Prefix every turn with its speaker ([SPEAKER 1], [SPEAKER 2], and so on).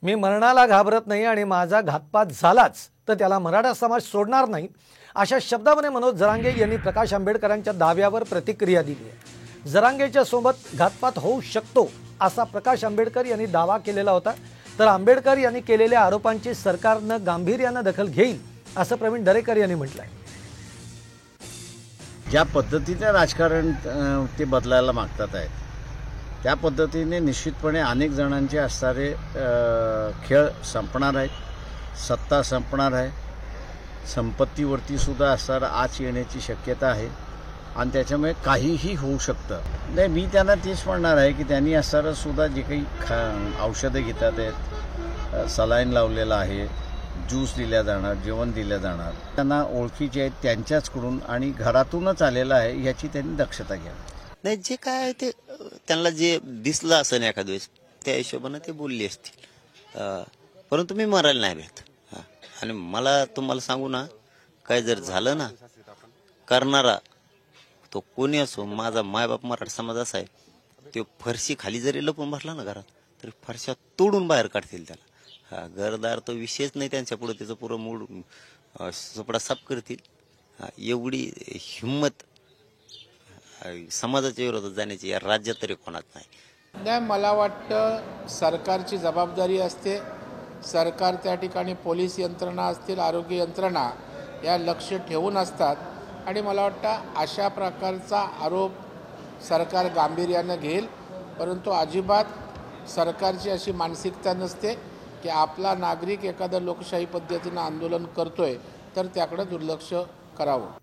[SPEAKER 1] मी मरणाला घाबरत नाही आणि माझा घातपात झालाच तर त्याला मराठा समाज सोडणार नाही, अशा शब्दामध्ये मनोज जरांगे यांनी प्रकाश आंबेडकरांच्या दाव्यावर प्रतिक्रिया दिली आहे। जरांगेच्या सोबत घातपात होऊ शकतो असा प्रकाश आंबेडकर यांनी दावा केलेला होता, तर आंबेडकर यांनी केलेल्या आरोपांची सरकारनं गांभीर्याने दखल घेईल असं प्रवीण दरेकर यांनी म्हटलं आहे।
[SPEAKER 2] ज्या पद्धतीने राजकारण ते बदलायला मागतात आहेत त्या पद्धतीने निश्चितपणे अनेक जणांचे असणारे खेळ संपणार आहेत, सत्ता संपणार आहे, संपत्तीवरती सुद्धा असणारा आच येण्याची शक्यता आहे आणि त्याच्यामुळे काहीही होऊ शकतं। नाही, मी त्यांना तेच म्हणणार आहे की त्यांनी असणारं सुद्धा जे काही औषधं घेतात आहेत, सलाईन लावलेलं आहे, ज्यूस दिल्या जाणार, जेवण दिलं जाणार, त्यांना ओळखीचे आहेत त्यांच्याचकडून आणि घरातूनच आलेलं आहे याची त्यांनी दक्षता घ्यावी।
[SPEAKER 3] नाही, जे काय आहे ते त्यांना जे दिसलं असं एखाद वेळेस त्या हिशोबानं ते बोलले असतील, परंतु मी मरायला नाही भेट। आणि मला तुम्हाला सांगू ना, काय जर झालं ना, करणारा तो कोणी असो, माझा मायबाप मराठा समाज असा आहे, तो फरशी खाली जरी लपून बसला ना घरात तरी फरशा तोडून बाहेर काढतील त्याला। घरदार तो विषयच नाही त्यांच्या पुढे, त्याचं पुरं मूड सुपडा साफ करतील। एवढी हिंमत समाजाच्या विरोधात जाण्याची या राज्यात तरी कोणाच नाही।
[SPEAKER 4] नाही, मला वाटतं सरकारची जबाबदारी असते। सरकार त्या ठिकाणी पोलीस यंत्रणा असतील, आरोग्य यंत्रणा या लक्ष ठेवून असतात आणि मला वाटतं अशा प्रकारचा आरोप सरकार गांभीर्यानं घेईल, परंतु अजिबात सरकारची अशी मानसिकता नसते की आपला नागरिक एखादं लोकशाही पद्धतीनं आंदोलन करतोय तर त्याकडे दुर्लक्ष करावं।